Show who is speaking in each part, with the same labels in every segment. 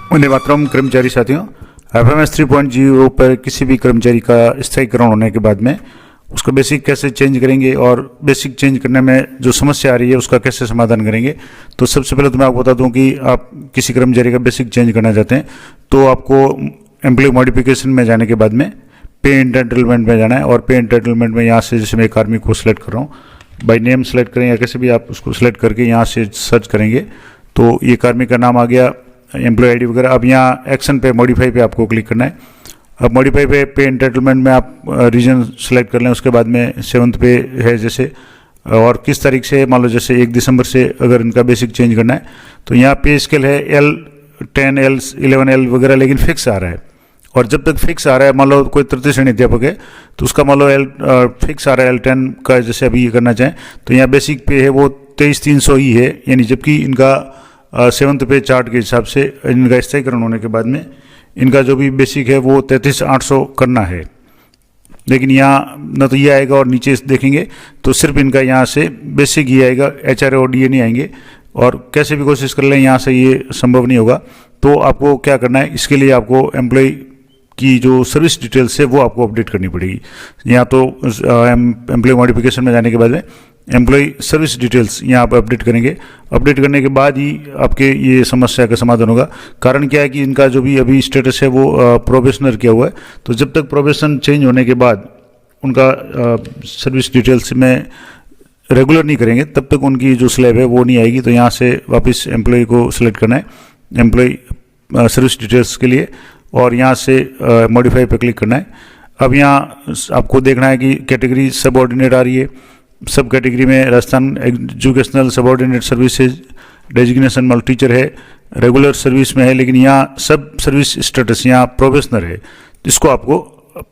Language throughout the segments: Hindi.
Speaker 1: वंदे मातरम कर्मचारी साथियों, एफएमएस 3.0 पर किसी भी कर्मचारी का स्थायीकरण होने के बाद में उसका बेसिक कैसे चेंज करेंगे और बेसिक चेंज करने में जो समस्या आ रही है उसका कैसे समाधान करेंगे। तो सबसे पहले तो मैं आपको बता दूं कि आप किसी कर्मचारी का बेसिक चेंज करना चाहते हैं तो आपको एम्प्लॉय मॉडिफिकेशन में जाने के बाद में पे एंटाइटलमेंट में जाना है। और पे एंटाइटलमेंट में यहाँ से जैसे मैं एक आर्मी को सिलेक्ट कर रहा हूँ, बाई नेम सेलेक्ट करें या कैसे भी आप उसको सिलेक्ट करके यहाँ से सर्च करेंगे तो ये कार्मिक का नाम आ गया, एम्प्लॉय आईडी वगैरह। अब यहाँ एक्शन पे मॉडिफाई पे आपको क्लिक करना है। अब मॉडिफाई पे एंटाइटलमेंट में आप रीजन सेलेक्ट कर लें। उसके बाद में 7th पे है जैसे, और किस तारीख से, मान लो जैसे 1 दिसंबर से अगर इनका बेसिक चेंज करना है तो यहाँ पे स्केल है L10, L11, L वगैरह, लेकिन फिक्स आ रहा है। और जब तक फिक्स आ रहा है, मान लो कोई तृतीय श्रेणी अध्यापक है तो उसका मान लो फिक्स आ रहा है L10 का, जैसे अभी ये करना चाहें तो यहाँ बेसिक पे है वो 23,300 ही है, यानी जबकि इनका 7th पे चार्ट के हिसाब से इनका स्थायीकरण होने के बाद में इनका जो भी बेसिक है वो 33,800 करना है। लेकिन यहाँ न तो ये आएगा और नीचे देखेंगे तो सिर्फ इनका यहाँ से बेसिक ही आएगा, HRA और DA नहीं आएंगे। और कैसे भी कोशिश कर लें यहाँ से ये संभव नहीं होगा। तो आपको क्या करना है, इसके लिए आपको एम्प्लॉय की जो सर्विस डिटेल्स है वो आपको अपडेट करनी पड़ेगी। यहाँ तो एम्प्लॉय मॉडिफिकेशन में जाने के बाद में एम्प्लॉय सर्विस डिटेल्स यहाँ पर अपडेट करेंगे। अपडेट करने के बाद ही आपके ये समस्या का समाधान होगा। कारण क्या है कि इनका जो भी अभी स्टेटस है वो प्रोबेशनर किया हुआ है, तो जब तक प्रोबेशन चेंज होने के बाद उनका सर्विस डिटेल्स में रेगुलर नहीं करेंगे तब तक उनकी जो स्लैब है वो नहीं आएगी। तो यहाँ से वापस एम्प्लॉय को सिलेक्ट करना है, एम्प्लॉय सर्विस डिटेल्स के लिए, और यहाँ से मॉडिफाई पे क्लिक करना है। अब यहाँ आपको देखना है कि कैटेगरी सबऑर्डिनेट आ रही है। सब कैटेगरी में Rajasthan educational subordinate services designation मल टीचर है, रेगुलर सर्विस में है, लेकिन यहाँ सब सर्विस स्टेटस यहाँ प्रोबेशनर है, इसको आपको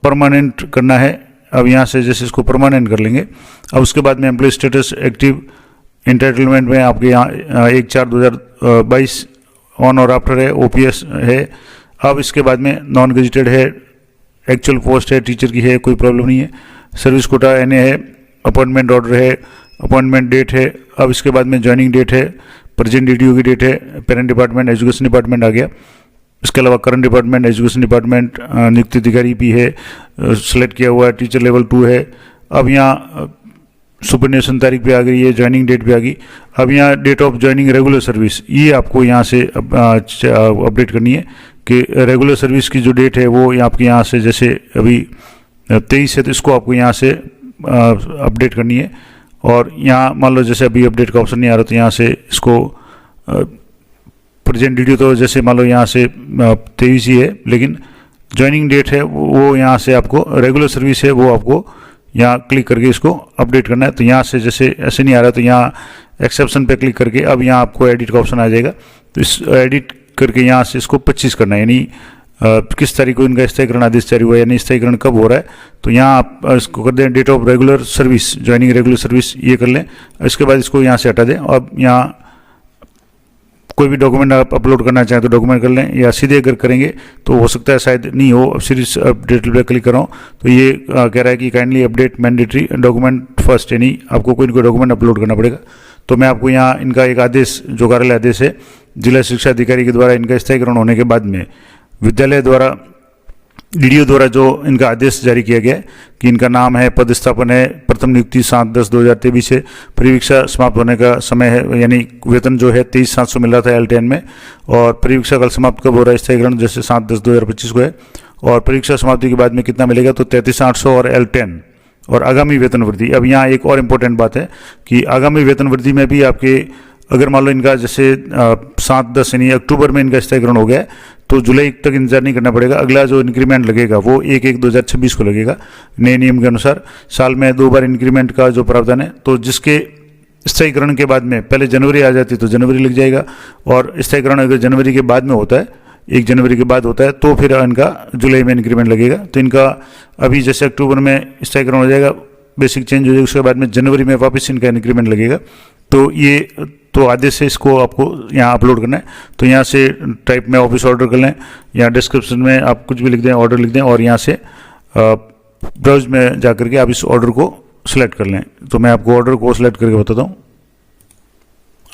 Speaker 1: परमानेंट करना है। अब यहाँ से जैसे इसको परमानेंट कर लेंगे। अब उसके बाद में एम्प्लॉय स्टेटस एक्टिव एंटाइटलमेंट में आपके यहाँ 1/4/2022 ऑन और आफ्टर है, OPS है। अब इसके बाद में नॉन गेजिटेड है, एक्चुअल पोस्ट है, टीचर की है, कोई प्रॉब्लम नहीं है। सर्विस कोटा NA है, अपॉइंटमेंट ऑर्डर है, अपॉइंटमेंट डेट है। अब इसके बाद में ज्वाइनिंग डेट है, प्रेजेंट DDO की डेट है, पेरेंट डिपार्टमेंट एजुकेशन डिपार्टमेंट आ गया। इसके अलावा करंट डिपार्टमेंट एजुकेशन डिपार्टमेंट नियुक्ति अधिकारी भी है, सेलेक्ट किया हुआ है, टीचर लेवल 2 है। अब यहाँ सुपरनेशन तारीख भी आ गई है, ज्वाइनिंग डेट भी आ गई। अब यहाँ date of joining regular service, ये आपको यहाँ से अपडेट करनी है कि रेगुलर सर्विस की जो डेट है वो आपके यहाँ से जैसे अभी 23 है तो इसको आपको यहाँ से अपडेट करनी है। और यहाँ मान लो जैसे अभी अपडेट का ऑप्शन नहीं आ रहा तो यहाँ से इसको प्रेजेंट DDO, तो जैसे मान लो यहाँ से 23 ही है, लेकिन ज्वाइनिंग डेट है वो यहाँ से आपको, रेगुलर सर्विस है वो आपको यहाँ क्लिक करके इसको अपडेट करना है। तो यहाँ से जैसे ऐसे नहीं आ रहा तो यहाँ एक्सेप्शन पे क्लिक करके अब यहाँ आपको एडिट का ऑप्शन आ जाएगा। तो इस एडिट करके यहाँ से इसको 25 करना है, यानी किस तारीख को इनका स्थायीकरण आदेश जारी हुआ है, यानी स्थायीकरण कब हो रहा है। तो यहाँ आप इसको कर दें date of regular service, joining regular service, ये कर लें। इसके बाद इसको यहाँ से हटा दें। अब यहाँ कोई भी डॉक्यूमेंट आप अपलोड करना चाहें तो डॉक्यूमेंट कर लें, या सीधे अगर करेंगे तो हो सकता है शायद नहीं हो। अब सीरीज अपडेट पे क्लिक कर रहा हूँ तो ये कह रहा है कि kindly update mandatory document first, यानी आपको कोई ना कोई डॉक्यूमेंट अपलोड करना पड़ेगा। तो मैं आपको यहाँ इनका एक आदेश, जो कार्यालय आदेश है जिला शिक्षा अधिकारी के द्वारा इनका स्थायीकरण होने के बाद में विद्यालय द्वारा DDO द्वारा जो इनका आदेश जारी किया गया है कि इनका नाम है, पदस्थापन है, प्रथम नियुक्ति 7/10/2023 से, परिवीक्षा समाप्त होने का समय है, यानी वेतन जो है 23,700 मिल रहा था L10 में, और परिवीक्षा कल समाप्त कब हो रहा है, स्थायीकरण जैसे 7/10/2025 को है, और परीक्षा समाप्ति के बाद में कितना मिलेगा तो 33,800 और L10 और आगामी वेतन वृद्धि। अब यहाँ एक और इम्पोर्टेंट बात है कि आगामी वेतन वृद्धि में भी आपके, अगर मान लो इनका जैसे 7/10 यानी अक्टूबर में इनका स्थायीकरण हो गया तो जुलाई तक इंतजार नहीं करना पड़ेगा। अगला जो इंक्रीमेंट लगेगा वो 1/1/2026 को लगेगा नए नियम के अनुसार। साल में 2 बार इंक्रीमेंट का जो प्रावधान है, तो जिसके स्थायीकरण के बाद में पहले जनवरी आ जाती तो जनवरी लग जाएगा, और स्थायीकरण अगर जनवरी के बाद में होता है, 1 जनवरी के बाद होता है, तो फिर इनका जुलाई में इंक्रीमेंट लगेगा। तो इनका अभी जैसे अक्टूबर में स्थायीकरण हो जाएगा, बेसिक चेंज हो जाएगा, उसके बाद में जनवरी में वापस इनका इंक्रीमेंट लगेगा। तो ये तो आदेश से इसको आपको यहाँ अपलोड करना है। तो यहाँ से टाइप में ऑफिस ऑर्डर कर लें, या डिस्क्रिप्शन में आप कुछ भी लिख दें, ऑर्डर लिख दें, और यहाँ से ब्राउज में जा करके आप इस ऑर्डर को सिलेक्ट कर लें। तो मैं आपको ऑर्डर को सिलेक्ट करके बताता हूँ।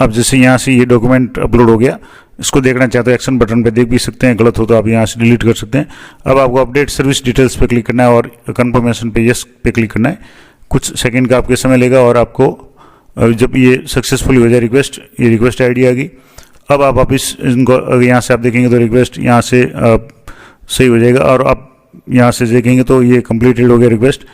Speaker 1: अब जैसे यहाँ से ये डॉक्यूमेंट अपलोड हो गया, इसको देखना चाहते हो एक्शन बटन पे देख भी सकते हैं, गलत हो तो आप यहाँ से डिलीट कर सकते हैं। अब आपको अपडेट सर्विस डिटेल्स पे क्लिक करना है और कंफर्मेशन पे यस पे क्लिक करना है। कुछ सेकंड का आपके समय लेगा और आपको जब ये सक्सेसफुली हो जाए रिक्वेस्ट, ये रिक्वेस्ट आईडी आ गई। अब आप वापस इनको यहाँ से आप देखेंगे तो रिक्वेस्ट यहाँ से सही हो जाएगा और आप यहाँ से देखेंगे तो ये कंप्लीटेड हो गया रिक्वेस्ट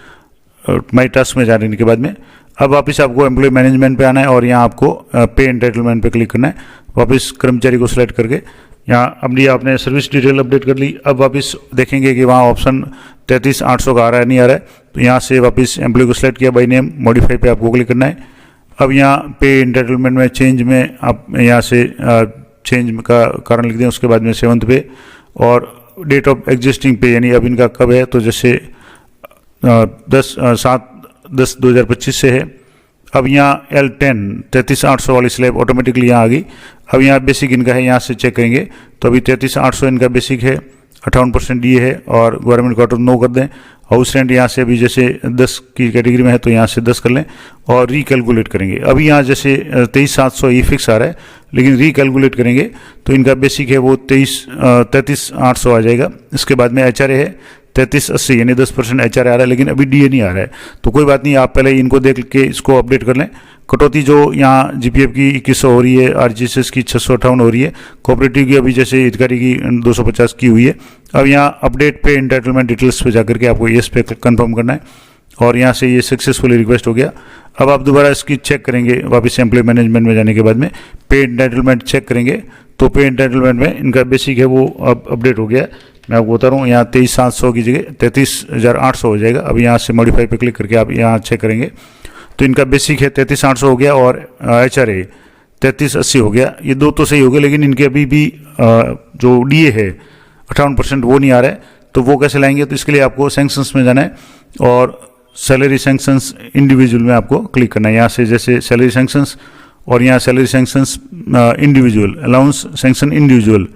Speaker 1: माई टास्क में जाने के बाद में। अब वापस आपको एम्प्लॉय मैनेजमेंट पे आना है और यहाँ आपको पे एंटाइटलमेंट पे क्लिक करना है। वापस कर्मचारी को सिलेक्ट करके यहाँ अपनी आपने सर्विस डिटेल अपडेट कर ली। अब वापस देखेंगे कि वहाँ ऑप्शन 33,800 का आ रहा है नहीं आ रहा है, तो यहाँ से वापस एम्प्लॉय को सिलेक्ट किया, बाई नेम मॉडिफाई पे आपको क्लिक करना है। अब यहाँ पे एंटाइटलमेंट में चेंज में आप यहाँ से चेंज का कारण लिख दें, उसके बाद में 7th पे और डेट ऑफ एग्जिस्टिंग पे यानी अब इनका कब है, तो जैसे 7/10/2025 से है। अब यहाँ L10 33,800 वाली स्लैब ऑटोमेटिकली यहाँ आ गई। अब यहाँ बेसिक इनका है, यहाँ से चेक करेंगे तो अभी 33,800 इनका बेसिक है, 58% ये है और गवर्नमेंट क्वार्टर 9 कर दें। हाउस रेंट यहाँ से अभी जैसे 10 की कैटेगरी में है तो यहाँ से 10 कर लें और रिकैलकुलेट करेंगे। अभी यहाँ जैसे 23,700 ये फिक्स आ रहा है, लेकिन रिकैलकुलेट करेंगे तो इनका बेसिक है वो 33,800 आ जाएगा। इसके बाद में HRA है 3380 यानी 10% HRA आ रहा है, लेकिन अभी DA नहीं आ रहा है। तो कोई बात नहीं, आप पहले इनको देख के इसको अपडेट कर लें। कटौती जो यहाँ GPF की 2100 हो रही है, RGSS की 658 हो रही है, कोऑपरेटिव की अभी जैसे हितकारी की 250 की हुई है। अब यहाँ अपडेट पे एंटाइटलमेंट डिटेल्स पे जाकर के आपको येस पे कंफर्म करना है और यहाँ से ये सक्सेसफुली रिक्वेस्ट हो गया। अब आप दोबारा इसकी चेक करेंगे, वापस एम्प्लॉय मैनेजमेंट में जाने के बाद में पे एंटाइटलमेंट चेक करेंगे तो पे एंटाइटलमेंट में इनका बेसिक है वो अब अपडेट हो गया। मैं आपको बता रहा हूँ, यहाँ 23,700 की जगह 33,800 हो जाएगा। अब यहाँ से मॉडिफाई पे क्लिक करके आप यहाँ चेक करेंगे तो इनका बेसिक है 33,800 हो गया और HRA 3380 हो गया। ये दो तो सही हो गए, लेकिन इनके अभी भी जो DA है 58% वो नहीं आ रहा है, तो वो कैसे लाएंगे? तो इसके लिए आपको सैंक्शंस में जाना है और सैलरी सैंक्शंस इंडिविजुअल में आपको क्लिक करना है। यहाँ से जैसे सैलरी सैंक्शंस और यहाँ salary sanctions individual, allowance sanction individual,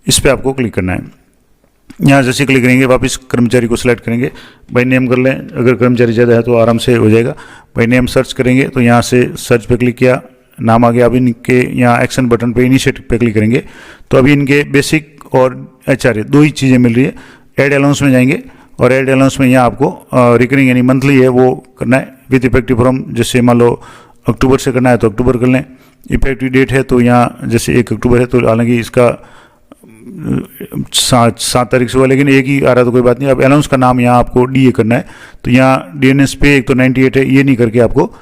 Speaker 1: इस पर आपको क्लिक करना है। यहाँ जैसे क्लिक करेंगे वापस कर्मचारी को सिलेक्ट करेंगे, बाई नेम कर लें, अगर कर्मचारी ज़्यादा है तो आराम से हो जाएगा। बाई नेम सर्च करेंगे तो यहाँ से सर्च पे क्लिक किया, नाम आ गया। अब इनके यहाँ एक्शन बटन पे इनिशिएटिव पे क्लिक करेंगे तो अभी इनके बेसिक और HRA दो ही चीज़ें मिल रही है। एड अलाउंस में जाएंगे और एड अलाउंस में यहाँ आपको रिकरिंग यानी मंथली है वो करना है विद इफेक्टिव फ्रॉम, जैसे मान लो अक्टूबर से करना है तो अक्टूबर कर लें। इफेक्टिव डेट है तो यहाँ जैसे 1 अक्टूबर है तो हालांकि इसका 7 तारीख से हुआ, लेकिन एक ही आ रहा तो कोई बात नहीं। अब अलाउंस का नाम यहाँ आपको DA करना है तो यहाँ DNS पे एक तो 98 है, ये नहीं करके आपको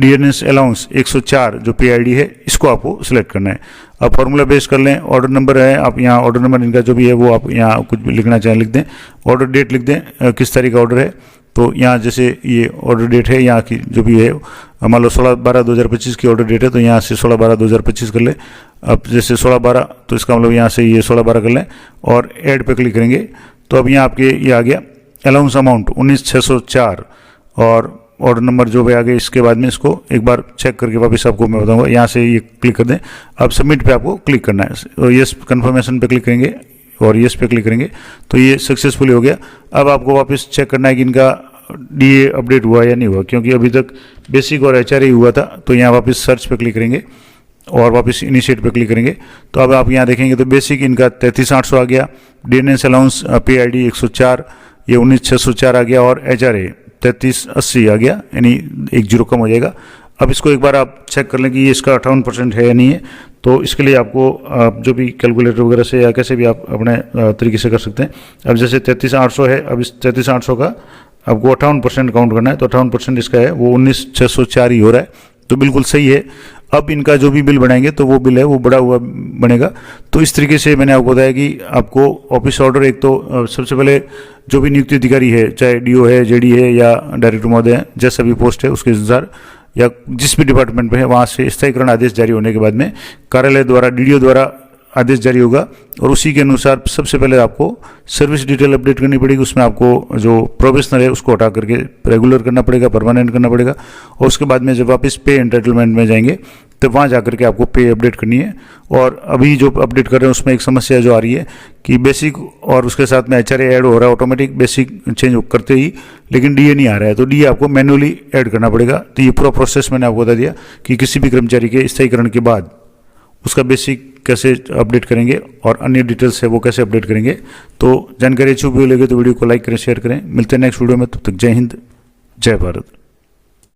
Speaker 1: DNS अलाउंस 104 जो PID है इसको आपको सिलेक्ट करना है। अब फॉर्मूला बेस कर लें, ऑर्डर नंबर है, आप यहाँ ऑर्डर नंबर इनका जो भी है वो आप यहाँ कुछ भी लिखना चाहें लिख दें। ऑर्डर डेट लिख दें, किस तारीख का ऑर्डर है, तो यहाँ जैसे ये ऑर्डर डेट है यहाँ की जो भी है, मान लो 16/12/2025 की ऑर्डर डेट है तो यहाँ से 16/12/2025 कर लें। अब जैसे 16/12 तो इसका मतलब यहाँ से ये 16/12 कर लें और ऐड पे क्लिक करेंगे तो अब यहाँ आपके ये आ गया अलाउंस अमाउंट 19,604 और ऑर्डर नंबर जो भी आ गया। इसके बाद में इसको एक बार चेक करके वापस आपको मैं बताऊंगा, यहाँ से ये क्लिक कर दें। अब सबमिट पे आपको क्लिक करना है और येस कन्फर्मेशन पे क्लिक करेंगे और येस पे क्लिक करेंगे तो ये सक्सेसफुली हो गया। अब आपको वापस चेक करना है कि इनका DA अपडेट हुआ या नहीं हुआ, क्योंकि अभी तक बेसिक और HRA हुआ था। तो यहाँ वापस सर्च पे क्लिक करेंगे और वापस इनिशिएट पे क्लिक करेंगे तो अब आप यहाँ देखेंगे तो बेसिक इनका 33,800 आ गया, DNS अलाउंस PID 104 ये 19,604 आ गया और HRA 3380 आ गया, यानी 1 0 कम हो जाएगा। अब इसको एक बार आप चेक कर लें कि ये इसका 58% है या नहीं है। तो इसके लिए आपको जो भी कैलकुलेटर वगैरह से या कैसे भी आप अपने तरीके से कर सकते हैं। अब जैसे 33,800 है, अब इस 33,800 का आपको 58% काउंट करना है तो 58% इसका है वो 19,604 ही हो रहा है, तो बिल्कुल सही है। अब इनका जो भी बिल बनाएंगे तो वो बिल है वो बड़ा हुआ बनेगा। तो इस तरीके से मैंने आपको बताया कि आपको ऑफिस ऑर्डर, एक तो सबसे पहले जो भी नियुक्ति अधिकारी है, चाहे DO है, JD है या डायरेक्टर महोदय है, जैसा भी पोस्ट है उसके अनुसार या जिस भी डिपार्टमेंट में है वहाँ से स्थायीकरण आदेश जारी होने के बाद में कार्यालय द्वारा DDO द्वारा आदेश जारी होगा और उसी के अनुसार सबसे पहले आपको सर्विस डिटेल अपडेट करनी पड़ेगी। उसमें आपको जो प्रोफेशनल है उसको हटा करके रेगुलर करना पड़ेगा, परमानेंट करना पड़ेगा। और उसके बाद में जब वापस पे एंटाइटलमेंट में जाएंगे तब वहाँ जाकर के आपको पे अपडेट करनी है। और अभी जो अपडेट कर रहे हैं उसमें एक समस्या जो आ रही है कि बेसिक और उसके साथ में HRA ऐड हो रहा है ऑटोमेटिक बेसिक चेंज करते ही, लेकिन DA नहीं आ रहा है, तो DA आपको मैन्युअली ऐड करना पड़ेगा। तो ये पूरा प्रोसेस मैंने आपको बता दिया कि किसी भी कर्मचारी के स्थायीकरण के बाद उसका बेसिक कैसे अपडेट करेंगे और अन्य डिटेल्स है वो कैसे अपडेट करेंगे। तो जानकारी अच्छी उपयोगी लगे तो वीडियो को लाइक करें, शेयर करें। मिलते हैं नेक्स्ट वीडियो में, तब तक जय हिंद, जय भारत।